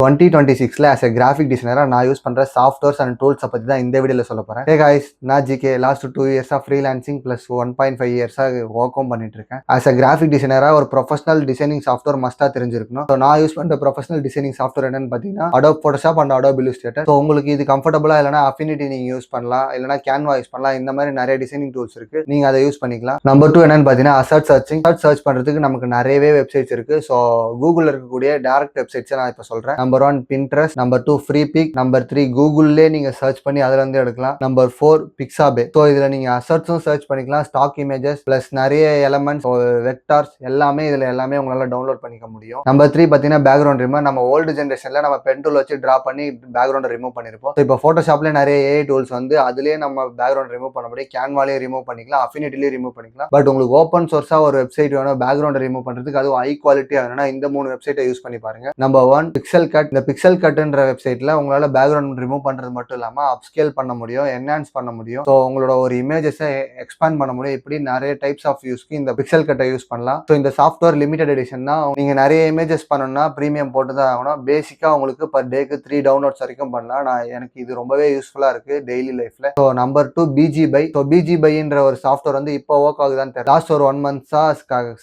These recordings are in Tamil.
2026 as a graphic designer நான் யூஸ் பண்ற சாஃப்ட்வேர்ஸ் அண்ட் டூல்ஸ் பத்தி தான் இந்த வீடியோல சொல்ல போறேன். Hey guys, நான் ஜிகே லாஸ்ட் 2 இயர்ஸா ஃப்ரீலான்சிங் பிளஸ் 1.5 இயர்ஸா ஒர்க்கும் பண்ணிட்டு இருக்கேன். as a graphic designer ஒரு ப்ரொஃபஷனல் டிசைனிங் சாஃப்ட்வேர் மஸ்டா தெரிஞ்சிருக்கணும். ஸோ நான் யூஸ் பண்ற ப்ரொஃபஷனல் டிசைனிங் சாஃப்ட்வேர் என்னன்னு பாத்தீங்கன்னா Adobe Photoshop and Adobe Illustrator. So உங்களுக்கு இது கம்ஃபர்டபுளா இல்லைனா Affinity நீங்க யூஸ் பண்ணலாம், இல்லைனா Canva யூஸ் பண்ணலாம். இந்த மாதிரி நிறைய டிசைனிங் டூல்ஸ் இருக்கு, நீங்க அதை யூஸ் பண்ணிக்கலாம். நம்பர் 2 என்னன்னு பாத்தீங்கன்னா அசர்ட் சர்ச்சிங். சர்ச் பண்றதுக்கு நமக்கு நிறையவே வெப்சைட்ஸ் இருக்கு. ஸோ கூகுள்ல இருக்கக்கூடிய டைரக்ட் வெப்சைட்ஸ் நான் இப்போ சொல்றேன். நம்பர் 1 Pinterest, நம்பர் 2 ஃப்ரீபிக், நம்பர் 3 கூகுள்லே நீங்க சர்ச் பண்ணி அதுல இருந்து எடுக்கலாம். Number 4 Pixabay. ஸோ இதுல நீங்க அசர்ட்ஸும் சர்ச் பண்ணிக்கலாம், ஸ்டாக் இமேஜஸ் பிளஸ் நிறைய எலமெண்ட்ஸ், வெக்டார்ஸ் எல்லாமே இதுல எல்லாமே உங்களால டவுன்லோட் பண்ணிக்க முடியும். நம்பர் 3 பாத்தீங்கன்னா பேக்ரவுண்ட் ரிமூவ். நம்ம ஓல்டு ஜென்ரேஷன்ல நம்ம பென் டூல் வச்சு டிரா பண்ணி பேக்ரவுண்ட் ரிமூவ் பண்ணிருப்போம். இப்போ போட்டோஷாப்ல நிறைய ஏஐ டூல்ஸ் வந்து அதுலயே நம்ம பேக்ரவுண்ட் ரிமூவ் பண்ண முடியும். கேன்வாலே ரிமூவ் பண்ணிக்கலாம், அஃபினிட்டிலேயே ரிமூவ் பண்ணிக்கலாம். பட் உங்களுக்கு ஓப்பன் சோர்ஸா ஒரு வெப்சைட் வேணும் பேக்ரவுண்ட் ரிமூவ் பண்றதுக்கு, அதுவும் ஹை குவாலிட்டியா வேணும்னா இந்த 3 வெப்சைட்டை யூஸ் பண்ணி பாருங்க. Number 1 pixel cut. இந்த பிக்சல் கட்ன்ற வெப்சைட்ல உங்களால பேக்ரவுண்ட் ரிமூவ் பண்றது மட்டும் இல்லாம அப்ஸ்கேல் பண்ண முடியும், என்ஹான்ஸ் பண்ண முடியும். ஸோ உங்களோட ஒரு இமேஜஸை எக்ஸ்பேண்ட் பண்ண முடியும். இப்படி நிறைய டைப்ஸ் ஆஃப் யூஸ்க்கு இந்த பிக்சல் கட்டை யூஸ் பண்ணலாம். ஸோ இந்த சாஃப்ட்வேர் லிமிடெட் எடிஷன் தான். நீங்க நிறைய இமேஜஸ் பண்ணணும்னா பிரீமியம் போட்டு தான் ஆகணும். பேசிக்கா உங்களுக்கு பர் டேக்கு 3 டவுன்லோட்ஸ் வரைக்கும் பண்ணலாம். எனக்கு இது ரொம்பவே யூஸ்ஃபுல்லா இருக்கு டெய்லி லைஃப்ல. So number 2 பிஜிபை. ஸோ பிஜிபைன்ற ஒரு சாஃப்ட்வேர் வந்து இப்போ ஒர்க் ஆகுதான்னு தெரியல. லாஸ்ட் ஒரு 1 மந்த்ஸா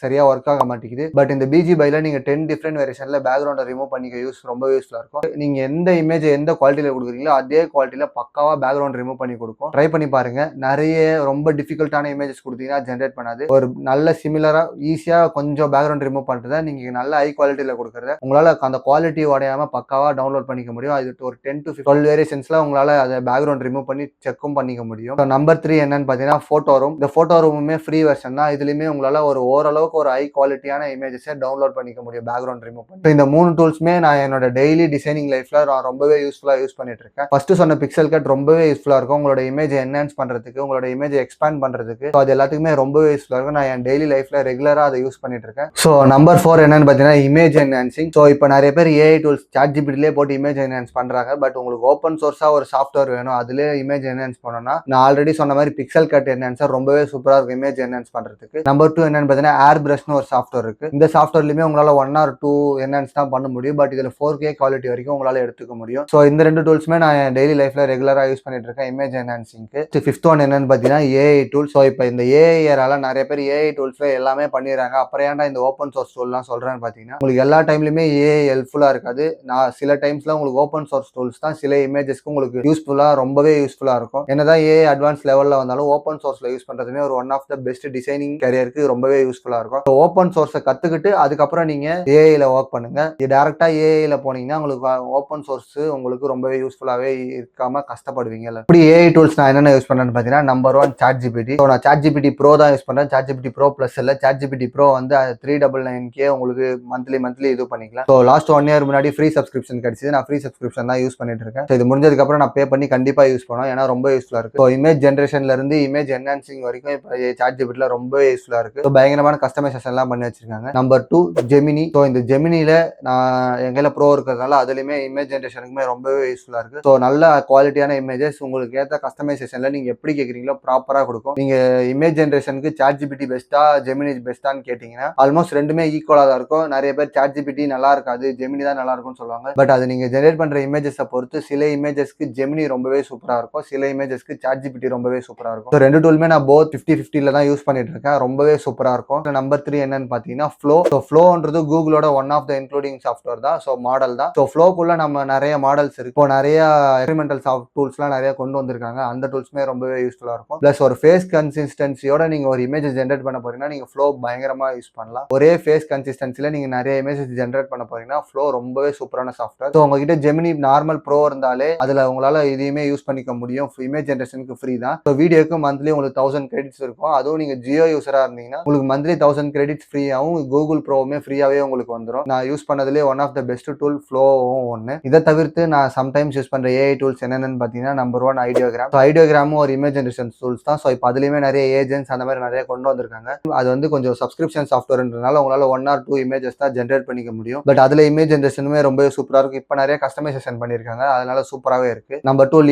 சரியா ஒர்க் ஆக மாட்டேங்குது. பட் இந்த பிஜிபைல நீங்க 10 டிஃப்ரெண்ட் வேரியேஷன்ல பேக்ரவுண்டை ரிமூவ் பண்ணிக்க ரொம்ப யூஸ்ஃபுல்லா இருக்கும். நீங்க எந்த இமேஜ் எந்த குவாலிட்டியில கொடுக்குறீங்களோ அதே குவாலிட்டியில பக்காவா பேக்ரவுண்ட் ரிமூவ் பண்ணி கொடுக்கும். ட்ரை பண்ணி பாருங்க. நிறைய ரொம்ப டிஃபிகல்ட்டான இமேஜஸ் கொடுத்தீங்கன்னா ஜென்ரேட் பண்ணாது. ஒரு நல்ல சிமிலரா ஈஸியா கொஞ்சம் பேக்ரவுண்ட் ரிமூவ் பண்றதை நீங்க நல்ல ஹை குவாலிட்டியில கொடுக்குறத உங்களால அந்த குவாலிட்டி உடையாம பக்காவா டவுன்லோட் பண்ணிக்க முடியும். அது ஒரு 10 to 12 வேரியேஷன்ஸ்ல உங்களால அதை பேக்ரவுண்ட் ரிமூவ் பண்ணி செக்கும் பண்ணிக்க முடியும். நம்பர் 3 என்னன்னு பாத்தீங்கன்னா போட்டோ ரூம். இந்த போட்டோ ரூமுமே ஃப்ரீ வெர்ஷன் தான். இதுலயுமே உங்களால ஒரு ஓரளவுக்கு ஒரு ஹை குவாலிட்டியான இமேஜஸை டவுன்லோட் பண்ணிக்க முடியும் பேக்ரவுண்ட் ரிமூவ் பண்ணி. இந்த 3 டூல்ஸ்மே நான் என்னோட டெய்லி டிசைனிங் லைஃப்ல நான் ரொம்பவே யூஸ்ஃபுல்லா யூஸ் பண்ணிட்டு இருக்கேன். ஃபர்ஸ்ட் சொன்ன பிக்சல் கட் ரொம்பவே யூஸ்ஃபுல்லா இருக்கும் உங்களோட இமேஜ் என்ஹான்ஸ் பண்றதுக்கு, உங்களோட இமேஜ் எக்ஸ்பேண்ட் பண்றதுக்கு. அது எல்லாத்துக்குமே ரொம்பவே யூஸ்ஃபுல்லா இருக்கும். நான் என் டெய்லி லைஃப்ல ரெகுலரா அதை யூஸ் பண்ணிட்டு இருக்கேன். ஸோ நம்பர் 4 என்னன்னு பாத்தீங்கன்னா இமேஜ் என்ஹான்சிங். ஸோ இப்போ நிறைய பேர் ஏஐ டூல்ஸ் ChatGPTலே போட்டு இமேஜ் என்ஹான்ஸ் பண்றாங்க. பட் உங்களுக்கு ஓப்பன் சோர்ஸா ஒரு சாஃப்ட்வேர் வேணும், அதுலேயே இமேஜ் என்ஹான்ஸ் பண்ணணும்னா நான் ஆல்ரெடி சொன்ன மாதிரி பிக்சல் கட் என்ஹான்சர் ரொம்பவே சூப்பரா இருக்கும் இமேஜ் என்ஹான்ஸ் பண்றதுக்கு. நம்பர் 2 என்னன்னு பாத்தீங்கன்னா ஏர் பிரஷ்னு ஒரு சாஃப்ட்வேர் இருக்கு. இந்த சாஃப்ட்வேர்லயுமே உங்களால 1 or 2 என்ஹான்ஸ் தான் பண்ண முடியும். பட் இதுல 4K குவாலிட்டி வரைக்கும் உங்களால எடுத்துக்க முடியும். ஸோ இந்த 2 டூல்ஸ்மே நான் டெய்லி லைஃப்ல ரெகுலரா யூஸ் பண்ணிட்டு இருக்கேன் இமேஜ் என்ஹான்சிங்க்கு. 5th ஒன் என்னன்னு பாத்தீங்கன்னா ஏஐ டூல். ஸோ இப்போ இந்த ஏஐஆரால நிறைய பேர் ஏஐ டூல்ஸ்ல எல்லாமே பண்ணிடுறாங்க. அப்புறம் ஏன்டா இந்த ஓப்பன் சோர்ஸ் டூல்லாம் சொல்றேன்னு பாத்தீங்கன்னா உங்களுக்கு எல்லா டைம்லயுமே ஏஐ ஹெல்ப்ஃபுல்லா இருக்காது. நான் சில டைம்ஸ்ல உங்களுக்கு ஓப்பன் சோர்ஸ் டூல்ஸ் தான் சில இமேஜஸ்க்கு உங்களுக்கு யூஸ்ஃபுல்லா ரொம்பவே யூஸ்ஃபுல்லா இருக்கும். என்னதான் ஏஐ அட்வான்ஸ் லெவல்ல வந்தாலும் ஓப்பன் சோர்ஸ்ல யூஸ் பண்றதுமே ஒரு one of the best designing கரியருக்கு ரொம்பவே யூஸ்ஃபுல்லா இருக்கும். ஓப்பன் சோர்ஸை கத்துக்கிட்டு அதுக்கப்புறம் நீங்க ஏஐல ஒர்க் பண்ணுங்க. டேரக்டா ஏஐல போனீங்கன்னா உங்களுக்கு ஓப்பன் சோர்ஸ் உங்களுக்கு ரொம்பவே யூஸ்ஃபுல்லாவே இருக்காம கஷ்டப்படுவீங்கல்ல. இப்படி ஏஐ டூல்ஸ் நான் என்னென்ன யூஸ் பண்றேன்னு பாத்தீங்கன்னா நம்பர் 1 ChatGPT. நான் ChatGPT Pro தான் யூஸ் பண்றேன். ChatGPT Pro Plus இல்ல, ChatGPT Pro வந்து 399K உங்களுக்கு மந்த்லி இது பண்ணிக்கலாம். ஸோ லாஸ்ட் 1 year முன்னாடி ஃப்ரீ சப்ஸ்கிரிப்ஷன் கிடைச்சது. நான் ஃப்ரீ சப்ஸ்கிரிப்ஷன் தான் யூஸ் பண்ணிட்டு இருக்கேன். இது முடிஞ்சதுக்கு அப்புறம் நான் பே பண்ணி கண்டிப்பா யூஸ் பண்ணுவேன், ஏன்னா ரொம்ப யூஸ்ஃபுல்லா இருக்கு. ஸோ இமேஜ் ஜென்ரேஷன்ல இருந்து இமேஜ் என்ஹான்சிங் வரைக்கும் இப்போ ChatGPTல ரொம்ப யூஸ்ஃபுல்லா இருக்கு. ஸோ பயங்கரமான கஸ்டமைசேஷன் எல்லாம் பண்ணி வச்சிருக்காங்க. நம்பர் 2 ஜெமினி. ஸோ இந்த ஜெமினில நான் எங்கையில ப்ரோ இருக்கிறதுனால அதுலயுமே இமேஜ் ஜென்ரேஷனுக்குமே ரொம்பவே யூஸ்ஃபுல்லா இருக்கு. ஸோ நல்ல குவாலிட்டியான இமேஜஸ் உங்களுக்கு ஏற்ற கஸ்டமைசேஷன்ல நீங்க எப்படி கேட்குறீங்களோ ப்ராப்பரா கொடுக்கும். நீங்க இமேஜ் ஜென்ரேஷனுக்கு ChatGPT பெஸ்ட்டா ஜெமினி பெஸ்ட்டான்னு கேட்டீங்கன்னா ஆல்மோஸ்ட் ரெண்டுமே ஈக்குவலா தான் இருக்கும். நிறைய பேர் ChatGPT நல்லா இருக்காது, ஜெமினி தான் நல்லா இருக்கும்னு சொல்லுவாங்க. பட் அது நீங்க ஜெனரேட் பண்ற இமேஜஸை பொறுத்து சில இமேஜஸ்க்கு ஜெமினி ரொம்பவே சூப்பரா இருக்கும், சில இமேஜஸ்க்கு ChatGPT ரொம்பவே சூப்பரா இருக்கும். ஸோ ரெண்டு டூலுமே நான் போத் 50-50ல தான் யூஸ் பண்ணிட்டு இருக்கேன். ரொம்பவே சூப்பரா இருக்கும். நம்பர் 3 என்னன்னு பாத்தீங்கன்னா ஃப்ளோ. ஸோ ஃப்ளோன்றது கூகுளோட one of the including software தான். ஸோ மாடல் தான். ஸோ ஃப்ளோக்குள்ள நம்ம நிறைய மாடல்ஸ் இருக்கு. இப்போ நிறைய எக்ஸ்பெரிமெண்டல் டூல்ஸ்லாம் நிறைய கொண்டு வந்திருக்காங்க. அந்த டூல்ஸ்மே ரொம்பவே யூஸ்ஃபுல்லா இருக்கும். பிளஸ் ஒரு ஃபேஸ் கன்சிஸ்டன்சியோட நீங்க ஒரு இமேஜ் ஜென்ரேட் பண்ண போறீங்கன்னா நீங்க ஃப்ளோ பயங்கரமா யூஸ் பண்ணலாம். ஒரே ஃபேஸ் கன்சிஸ்டன்சில நீங்க நிறைய இமேஜஸ் ஜென்ரேட் பண்ண போறீங்கன்னா ஃப்ளோ ரொம்பவே சூப்பரான சாஃப்ட்வேர். ஸோ உங்ககிட்ட ஜெமினி நார்மல் ப்ரோ இருந்தாலே அதுல உங்களால இதையுமே யூஸ் பண்ணிக்க முடியும். இமேஜ் ஜென்ரேஷனுக்கு ஃப்ரீ தான். ஸோ வீடியோக்கு மந்த்லி உங்களுக்கு 1000 கிரெடிட்ஸ் இருக்கும். அதுவும் நீங்க ஜியோ யூஸரா இருந்தீங்கன்னா உங்களுக்கு மந்த்லி 1000 கிரெடிட்ஸ் ஃப்ரீயாகவும் கூகுள் ப்ரோவுமே ஃப்ரீயாவே உங்களுக்கு வந்துடும். நான் யூஸ் பண்ணதுலேயே one of the best tool ஃப்ளோவும் ஒன்று. இதை தவிர்த்து நான் சம்டைம்ஸ் யூஸ் பண்ற ஏஐ டூல்ஸ் என்னென்னு பாத்தீங்கன்னா நம்பர் 1 ஐடியோகிராம். ஸோ ஐடியோகிராமும் ஒரு இமேஜ் ஜென்ரேஷன் டூல்ஸ் தான். ஸோ இப்போ அதுலயுமே நிறைய ஏஜென்ட்ஸ் அந்த மாதிரி நிறைய கொண்டு வந்திருக்காங்க. அது வந்து கொஞ்சம் சப்ஸ்கிரிப்ஷன் சாஃப்ட்வேர்ன்றனால உங்களால 1 or 2 இமேஜஸ் தான் ஜென்ரேட் பண்ணிக்க முடியும். பட் அதுல இமேஜ் ஜென்ரேஷனுமே ரொம்ப சூப்பரா இருக்கும். இப்போ நிறைய கஸ்டமைசேஷன் பண்ணிருக்காங்க, அதனால சூப்பராகவே இருக்கு. Number 2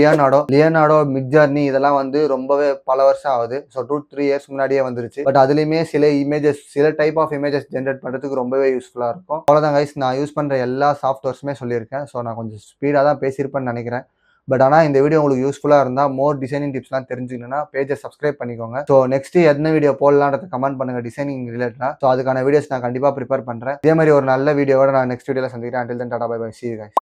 Leonardo Midjourney. இதெல்லாம் வந்து ரொம்பவே பல வருஷம் ஆகுது. ஸோ 2-3 இயர்ஸ் முன்னாடியே வந்துருச்சு. பட் அதுலயுமே சில டைப் ஆஃப் இமேஜஸ் ஜென்ரேட் பண்றதுக்கு ரொம்பவே யூஸ்ஃபுல்லா இருக்கும். அவ்வளவுதான் கைஸ், நான் யூஸ் பண்ற எல்லா சாஃப்ட்வேர்ஸுமே சொல்லியிருக்கேன். ஸோ நான் கொஞ்சம் ஸ்பீடாக தான் பேசியிருப்பேன்னு நினைக்கிறேன். பட் ஆனால் இந்த வீடியோ உங்களுக்கு யூஸ்ஃபுல்லாக இருந்தால் மோர் டிசைனிங் டிப்ஸ்லாம் தெரிஞ்சுக்கணும்னா பேஜை சப்ஸ்கிரைப் பண்ணிக்கோங்க. ஸோ நெக்ஸ்ட் என்ன வீடியோ போடலான்றத கமெண்ட் பண்ணுங்க டிசைனிங் ரிலேட்டடாக. ஸோ அதுக்கான வீடியோஸ் நான் கண்டிப்பாக ப்ரிப்பேர் பண்ணுறேன். இதே மாதிரி ஒரு நல்ல வீடியோவோட நான் நெக்ஸ்ட் வீடியோவில் சந்திக்கிறேன். until then tata bye bye, see you guys.